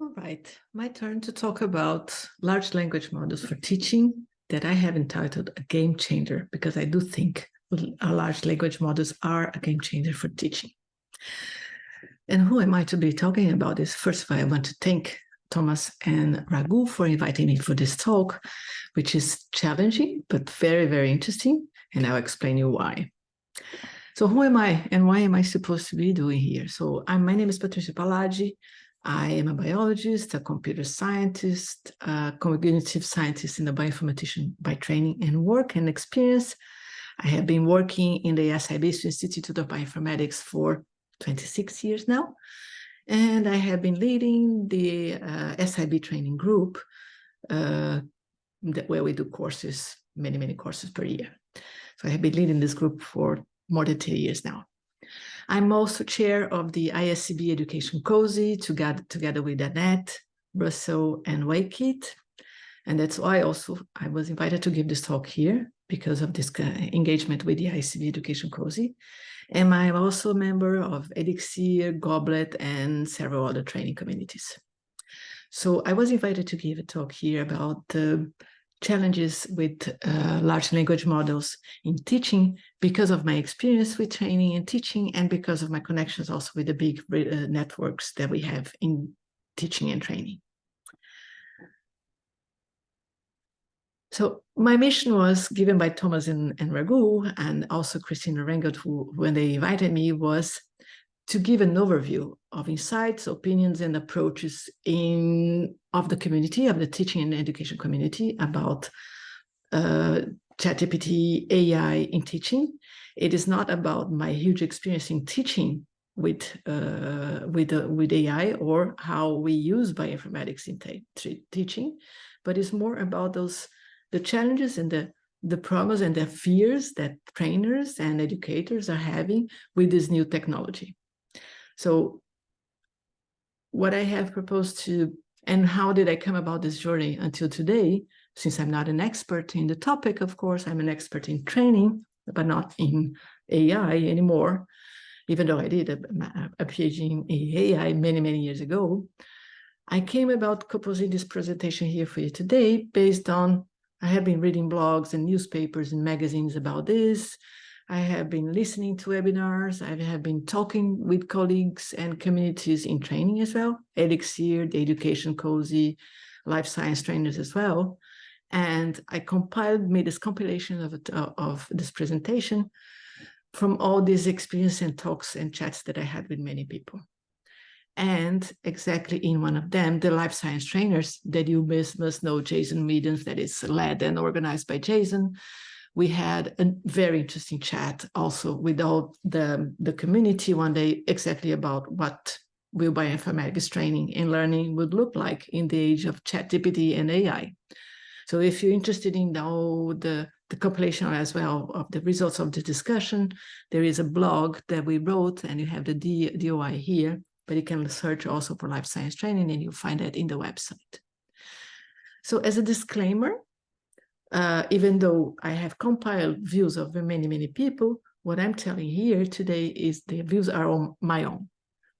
All right, my turn to talk about large language models for teaching that I have entitled A Game Changer, because I do think large language models are a game changer for teaching. And who am I to be talking about this? First of all, I want to thank Thomas and Raghu for inviting me for this talk, which is challenging, but very, very interesting. And I'll explain you why. So who am I and why am I supposed to be doing here? So my name is Patricia Palagi. I am a biologist, a computer scientist, a cognitive scientist, and a bioinformatician by training and work and experience. I have been working in the ISMB Institute of Bioinformatics for 26 years now, and I have been leading the SIB training group where we do courses, many courses per year. So I have been leading this group for more than 10 years now. I'm also chair of the ISCB Education Cozy together with Annette, Russell, and Wakeet. And that's why also I was invited to give this talk here because of this engagement with the ISCB Education Cozy. And I'm also a member of Elixir, Goblet, and several other training communities. So I was invited to give a talk here about the challenges with large language models in teaching because of my experience with training and teaching, and because of my connections also with the big networks that we have in teaching and training. So my mission was given by Thomas and Raghu, and also Christina Rengelt, who, when they invited me, was to give an overview of insights, opinions, and approaches of the community, of the teaching and education community about ChatGPT AI in teaching. It is not about my huge experience in teaching with AI or how we use bioinformatics in teaching, but it's more about the challenges and the problems and the fears that trainers and educators are having with this new technology. So what I have proposed to, and how did I come about this journey until today, since I'm not an expert in the topic, of course, I'm an expert in training, but not in AI anymore, even though I did a PhD in AI many years ago. I came about composing this presentation here for you today based on, I have been reading blogs and newspapers and magazines about this. I have been listening to webinars. I have been talking with colleagues and communities in training as well, Elixir, the Education Cozy, life science trainers as well. And I made this compilation of this presentation from all these experience and talks and chats that I had with many people. And exactly in one of them, the life science trainers that you must know, Jason Meadens, that is led and organized by Jason. We had a very interesting chat also with all the community one day exactly about what will bioinformatics training and learning would look like in the age of ChatGPT and AI. So if you're interested in all the compilation as well of the results of the discussion, there is a blog that we wrote, and you have the DOI here, but you can search also for life science training and you'll find that in the website. So as a disclaimer, even though I have compiled views of many people, what I'm telling here today is the views are on my own.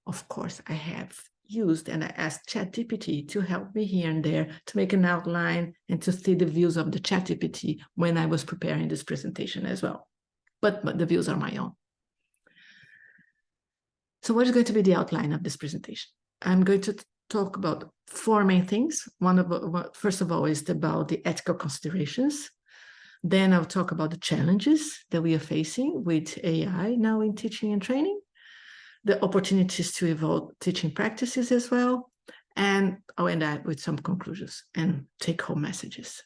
Of course, I have used and I asked ChatGPT to help me here and there to make an outline and to see the views of the ChatGPT when I was preparing this presentation as well. But the views are my own. So what is going to be the outline of this presentation? I'm going to talk about four main things. First of all, is about the ethical considerations. Then I'll talk about the challenges that we are facing with AI now in teaching and training, the opportunities to evolve teaching practices as well, and I'll end up with some conclusions and take-home messages.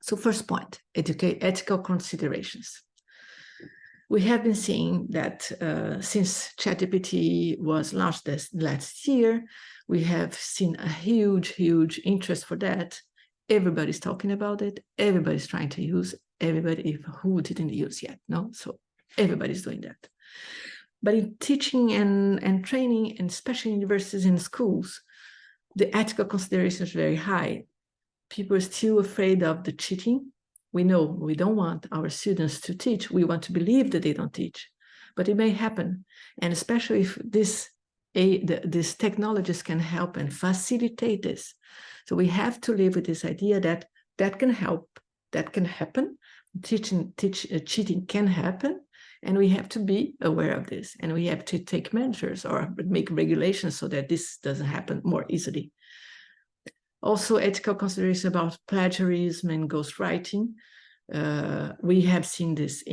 So first point, ethical considerations. We have been seeing that since ChatGPT was launched last year, we have seen a huge interest for that. Everybody's talking about it. Everybody's trying to use. Everybody who didn't use yet, no? So everybody's doing that. But in teaching and training, and especially in universities and schools, the ethical consideration is very high. People are still afraid of the cheating. We know we don't want our students to teach. We want to believe that they don't teach, but it may happen. And especially if this these technologies can help and facilitate this. So we have to live with this idea that that can help, that can happen, cheating can happen, and we have to be aware of this, and we have to take measures or make regulations so that this doesn't happen more easily. Also, ethical considerations about plagiarism and ghostwriting. We have seen this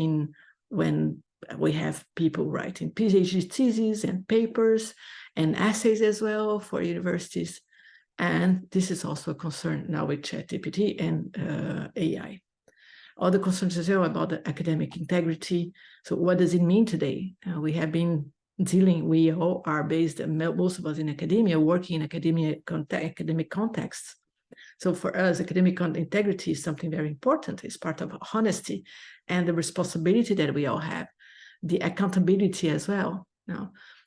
when we have people writing PhD theses and papers and essays as well for universities. And this is also a concern now with ChatGPT and AI. Other concerns as well about the academic integrity. So what does it mean today? We have been dealing, we all are based, most of us in academia, working in academic contexts. So for us, academic integrity is something very important. It's part of honesty and the responsibility that we all have, the accountability as well.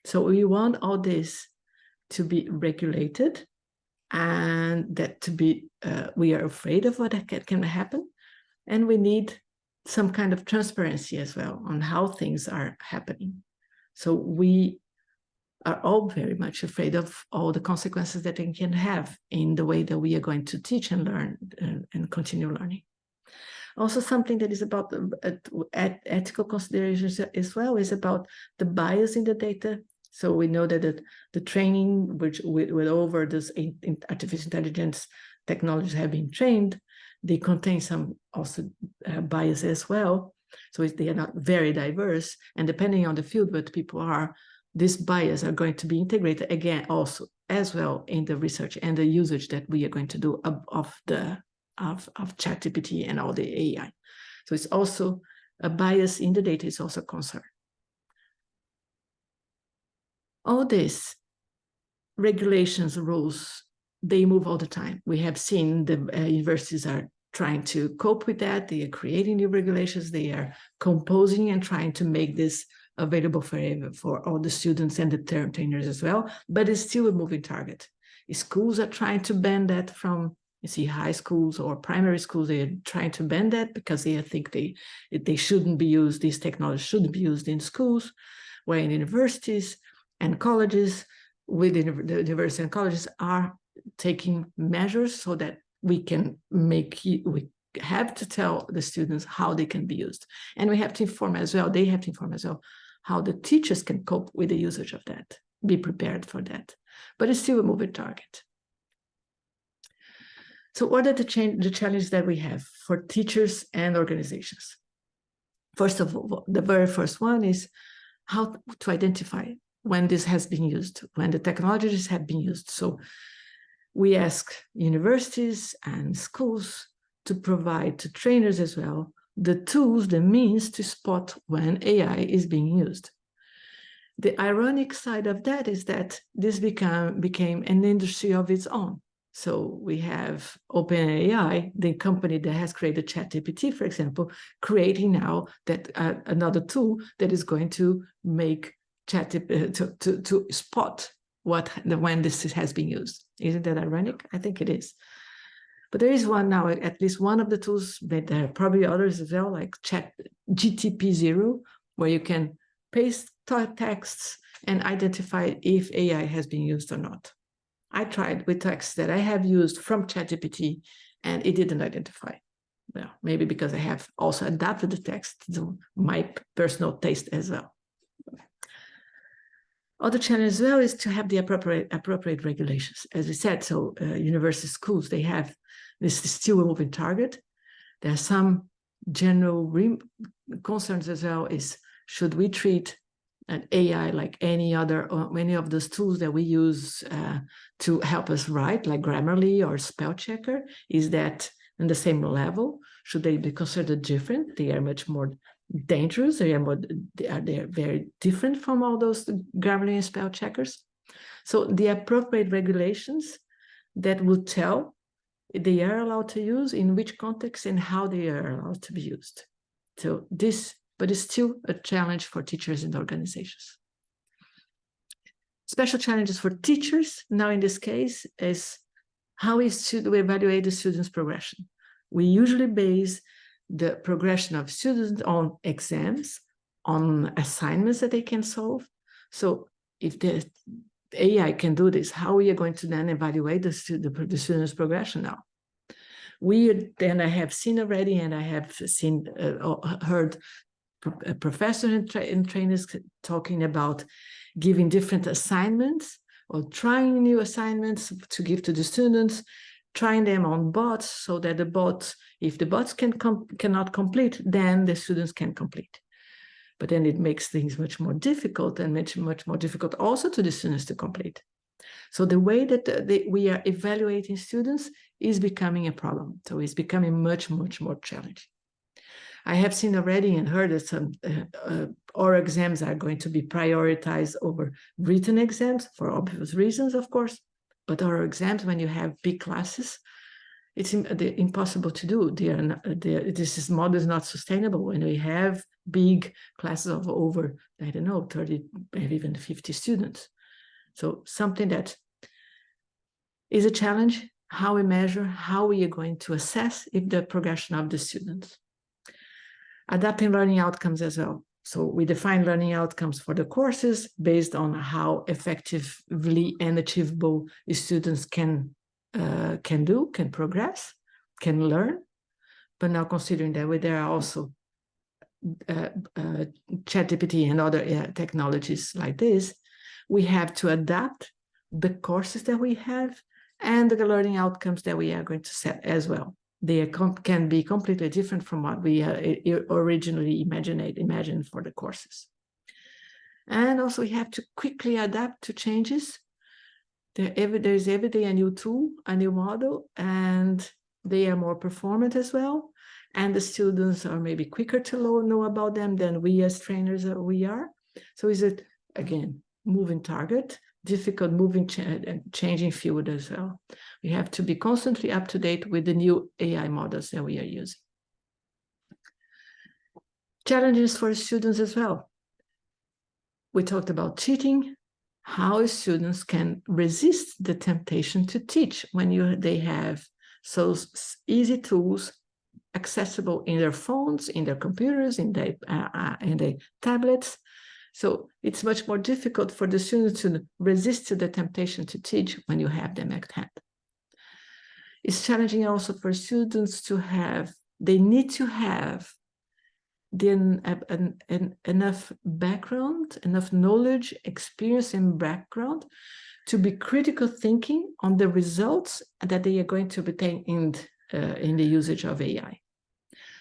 So we want all this to be regulated, and that to be, we are afraid of what can happen. And we need some kind of transparency as well on how things are happening. So we are all very much afraid of all the consequences that it can have in the way that we are going to teach and learn and continue learning. Also, something that is about ethical considerations as well is about the bias in the data. So we know that the training, which with over this artificial intelligence technologies have been trained, they contain some also bias as well. So they are not very diverse, and depending on the field where people are, these bias are going to be integrated again also as well in the research and the usage that we are going to do of ChatGPT and all the AI. So it's also a bias in the data is also a concern. All these regulations, rules, they move all the time. We have seen the universities are trying to cope with that. They are creating new regulations. They are composing and trying to make this available for all the students and the trainers as well. But it's still a moving target. Schools are trying to ban that from, you see, high schools or primary schools. They are trying to ban that because they think they shouldn't be used. These technologies shouldn't be used in schools, where in universities and colleges, within the universities and colleges are taking measures so that we can we have to tell the students how they can be used. And we have to inform as well, they have to inform as well, how the teachers can cope with the usage of that, be prepared for that. But it's still a moving target. So what are the challenges that we have for teachers and organizations? First of all, the very first one is how to identify when this has been used, when the technologies have been used. So we ask universities and schools to provide to trainers as well the tools, the means to spot when AI is being used. The ironic side of that is that this became an industry of its own. So we have OpenAI, the company that has created ChatGPT, for example, creating now that another tool that is going to make ChatGPT to spot when this has been used. Isn't that ironic? I think it is. But there is one now, at least one of the tools, but there are probably others as well, like GTP0, where you can paste texts and identify if AI has been used or not. I tried with texts that I have used from ChatGPT, and it didn't identify. Well, maybe because I have also adapted the text to my personal taste as well. Other challenge as well is to have the appropriate regulations. As we said, so university schools, they have, this is still a moving target. There are some general concerns as well is, should we treat an AI like any other, or many of those tools that we use to help us write, like Grammarly or spell checker? Is that in the same level? Should they be considered different? They are much more dangerous. They are very different from all those Grammarly and spell checkers. So the appropriate regulations that will tell they are allowed to use, in which context, and how they are allowed to be used. So this, but it's still a challenge for teachers and organizations. Special challenges for teachers now in this case is how we evaluate the students' progression. We usually base the progression of students on exams, on assignments that they can solve. So if AI can do this, how are you going to then evaluate the student's progression now? I have seen already, and I have seen, heard professors and trainers talking about giving different assignments or trying new assignments to give to the students, trying them on bots so that the bots, if the bots cannot complete, then the students can complete. But then it makes things much more difficult, and much more difficult also to the students to complete. So the way that we are evaluating students is becoming a problem. So it's becoming much more challenging. I have seen already and heard that some oral exams are going to be prioritized over written exams for obvious reasons, of course. But oral exams, when you have big classes, it's impossible to do. This model is not sustainable when we have big classes of over, I don't know, 30, maybe even 50 students. So something that is a challenge, how we measure, how we are going to assess if the progression of the students. Adapting learning outcomes as well. So we define learning outcomes for the courses based on how effectively and achievable students can progress, can learn. But now considering that there are also ChatGPT and other technologies like this, we have to adapt the courses that we have and the learning outcomes that we are going to set as well. They can be completely different from what we originally imagined for the courses. And also we have to quickly adapt to changes. There's every day a new tool, a new model, and they are more performant as well. And the students are maybe quicker to know about them than we as trainers we are. So is it, again, moving target, difficult moving, changing field as well. We have to be constantly up to date with the new AI models that we are using. Challenges for students as well. We talked about cheating, how students can resist the temptation to teach when they have so easy tools accessible in their phones, in their computers, in their tablets. So it's much more difficult for the students to resist the temptation to teach when you have them at hand. It's challenging also for students to they need to have enough background, enough knowledge, experience, and background to be critical thinking on the results that they are going to obtain in the usage of AI.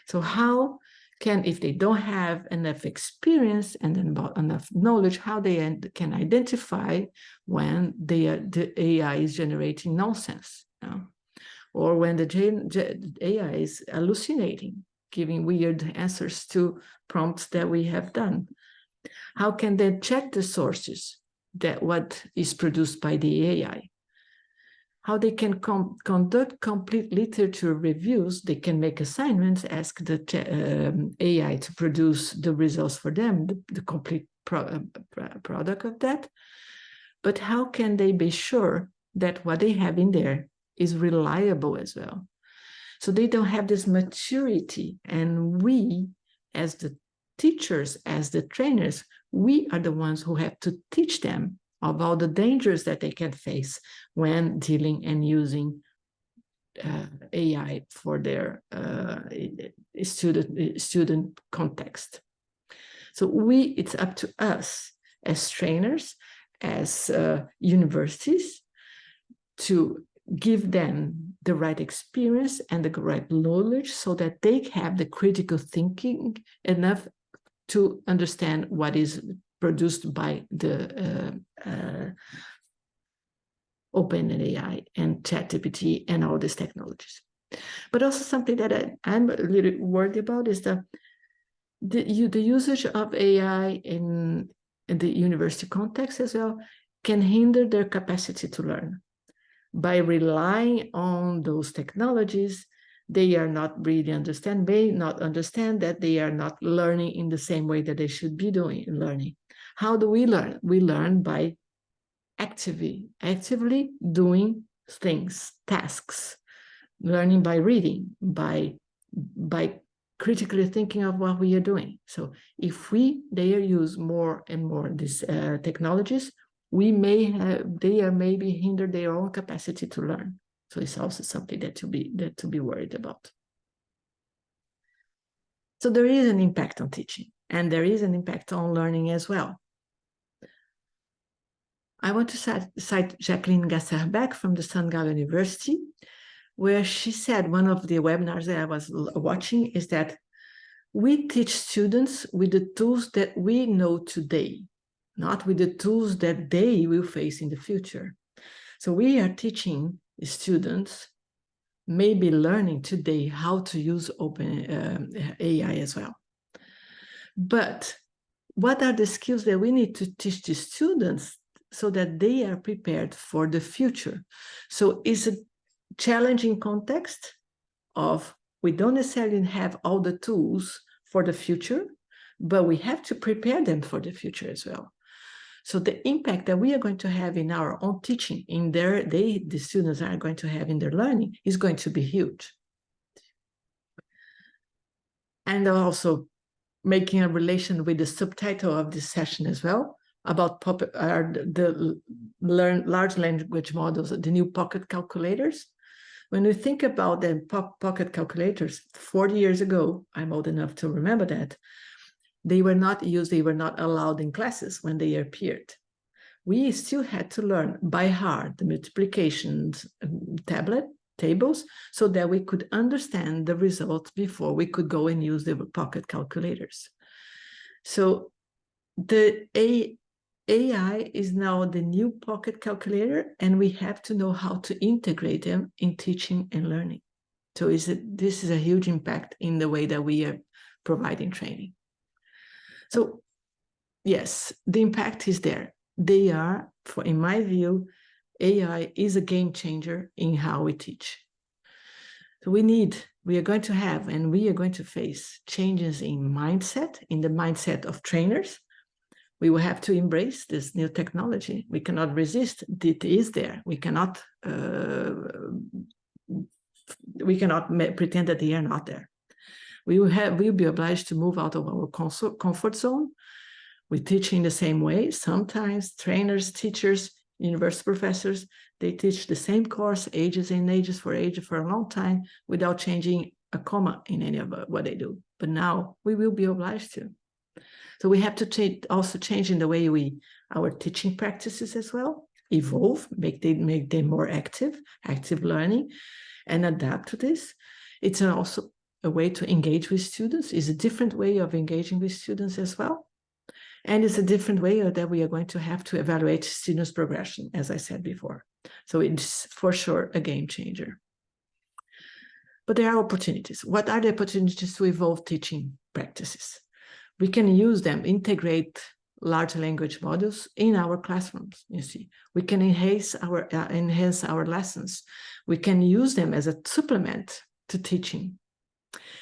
So how can, if they don't have enough experience and enough knowledge, how they can identify when the AI is generating nonsense, or when the AI is hallucinating, giving weird answers to prompts that we have done? How can they check the sources that what is produced by the AI? How they can conduct complete literature reviews. They can make assignments, ask the AI to produce the results for them, the complete product of that. But how can they be sure that what they have in there is reliable as well? So they don't have this maturity. And we, as the teachers, as the trainers, we are the ones who have to teach them of all the dangers that they can face when dealing and using AI for their student context. So it's up to us as trainers, as universities, to give them the right experience and the right knowledge so that they have the critical thinking enough to understand what is produced by the OpenAI and ChatGPT and all these technologies. But also something that I'm a little worried about is the usage of AI in the university context as well can hinder their capacity to learn. By relying on those technologies, they are not really may not understand that they are not learning in the same way that they should be learning. How do we learn? We learn by actively doing things, tasks, learning by reading, by critically thinking of what we are doing. So if they use more and more these technologies, they are maybe hinder their own capacity to learn. So it's also something that to be worried about. So there is an impact on teaching, and there is an impact on learning as well. I want to cite Jacqueline Gasserbeck from the St. Gallen University, where she said, one of the webinars that I was watching is that we teach students with the tools that we know today, not with the tools that they will face in the future. So we are teaching students, maybe learning today how to use AI as well. But what are the skills that we need to teach the students so that they are prepared for the future? So it's a challenging context of we don't necessarily have all the tools for the future, but we have to prepare them for the future as well. So the impact that we are going to have in our own teaching, the students are going to have in their learning, is going to be huge. And also making a relation with the subtitle of this session as well, about the large language models, the new pocket calculators. When we think about the pocket calculators, 40 years ago, I'm old enough to remember that, they were not used, they were not allowed in classes when they appeared. We still had to learn by heart the multiplications tables so that we could understand the results before we could go and use the pocket calculators. So the AI is now the new pocket calculator, and we have to know how to integrate them in teaching and learning. So this is a huge impact in the way that we are providing training. So yes, the impact is there. They are, in my view, AI is a game changer in how we teach. So we are going to have, and we are going to face changes in mindset, in the mindset of trainers. We will have to embrace this new technology. We cannot resist. It is there. We cannot pretend that they are not there. We'll be obliged to move out of our comfort zone. We teach in the same way. Sometimes trainers, teachers, university professors, they teach the same course, ages and ages for a long time, without changing a comma in any of what they do. But now we will be obliged to. So we have to also change in the way our teaching practices as well, evolve, make them more active learning, and adapt to this. It's also a way to engage with students. It's a different way of engaging with students as well. And it's a different way that we are going to have to evaluate students' progression, as I said before. So it's for sure a game changer. But there are opportunities. What are the opportunities to evolve teaching practices? We can use them, integrate large language models in our classrooms, you see. We can enhance our lessons. We can use them as a supplement to teaching.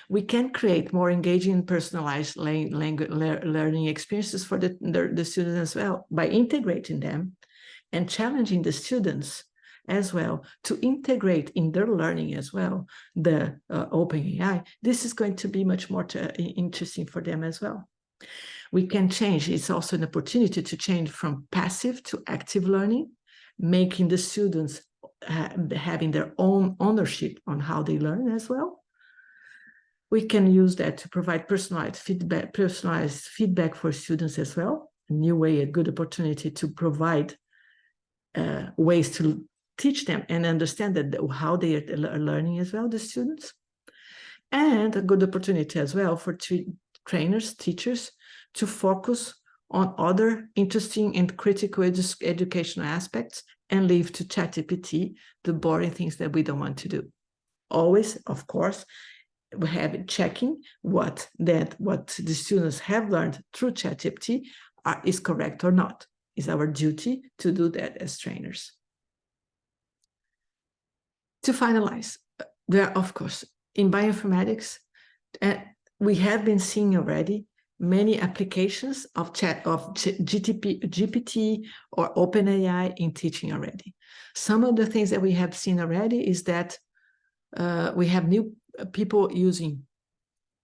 We can create more engaging and personalized learning experiences for the students as well by integrating them and challenging the students as well to integrate in their learning as well the OpenAI. This is going to be much more interesting for them as well. We can change. It's also an opportunity to change from passive to active learning, making the students having their own ownership on how they learn as well. We can use that to provide personalized feedback for students as well. A new way, a good opportunity to provide ways to teach them and understand how they are learning as well, the students. And a good opportunity as well for trainers, teachers, to focus on other interesting and critical educational aspects and leave to ChatGPT the boring things that we don't want to do. Always, of course, we have it checking what the students have learned through ChatGPT is correct or not. It's our duty to do that as trainers. To finalize, there are, of course, in bioinformatics, we have been seeing already many applications of GPT or OpenAI in teaching already. Some of the things that we have seen already is that we have new people using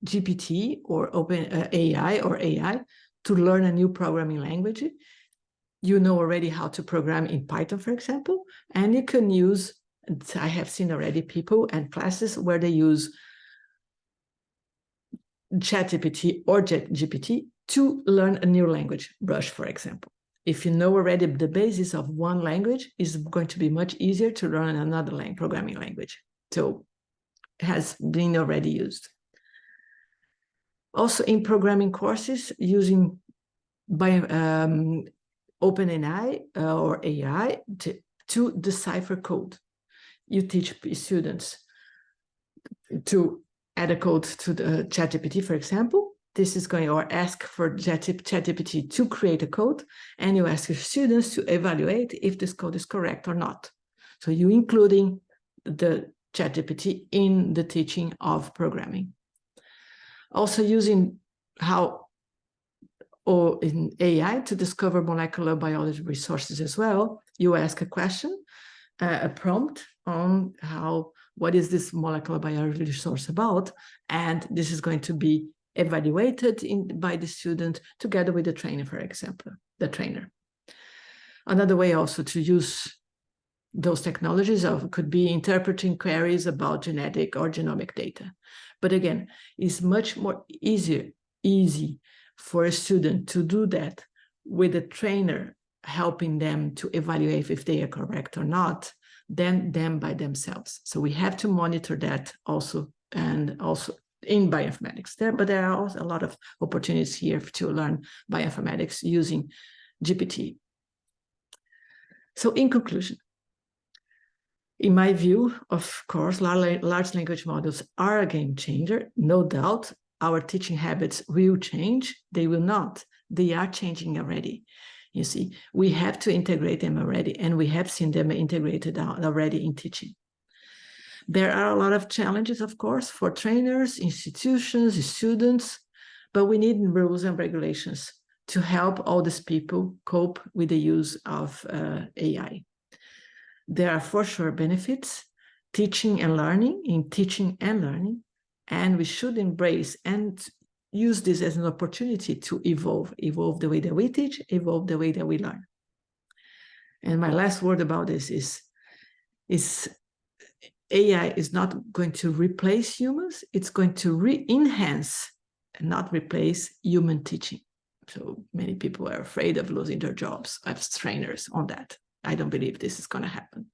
GPT or OpenAI or AI to learn a new programming language. you know already how to program in Python, for example, and you can use, I have seen already people and classes where they use ChatGPT or GPT to learn a new language, Rush, for example. If you know already the basis of one language, it's going to be much easier to learn another programming language. So it has been already used. Also in programming courses using by OpenAI or AI to decipher code. You teach students to add a code to the ChatGPT, for example. This is going, or ask for ChatGPT to create a code, and you ask your students to evaluate if this code is correct or not. So you including the ChatGPT in the teaching of programming. Also using or in AI to discover molecular biology resources as well. You ask a question, a prompt on what is this molecular biology resource about, and this is going to be evaluated by the student together with the trainer, for example, the trainer. Another way also to use those technologies could be interpreting queries about genetic or genomic data. But again, it's much more easy for a student to do that with a trainer helping them to evaluate if they are correct or not than them by themselves. So we have to monitor that also, and also in bioinformatics there, but there are also a lot of opportunities here to learn bioinformatics using GPT. So in conclusion, in my view, of course, large language models are a game changer, no doubt. Our teaching habits will change. They will not. They are changing already. You see, we have to integrate them already, and we have seen them integrated already in teaching. There are a lot of challenges, of course, for trainers, institutions, students, but we need rules and regulations to help all these people cope with the use of AI. There are for sure benefits, teaching and learning, and we should embrace and use this as an opportunity to evolve the way that we teach, evolve the way that we learn. And my last word about this is AI is not going to replace humans, it's going to enhance and not replace human teaching. So many people are afraid of losing their jobs as trainers on that. I don't believe this is going to happen.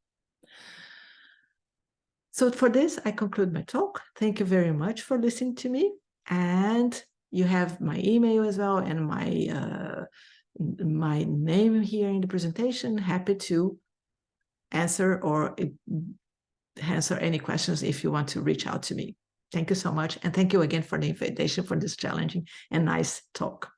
So for this, I conclude my talk. Thank you very much for listening to me. And you have my email as well and my name here in the presentation. Happy to answer any questions if you want to reach out to me. Thank you so much. And thank you again for the invitation for this challenging and nice talk.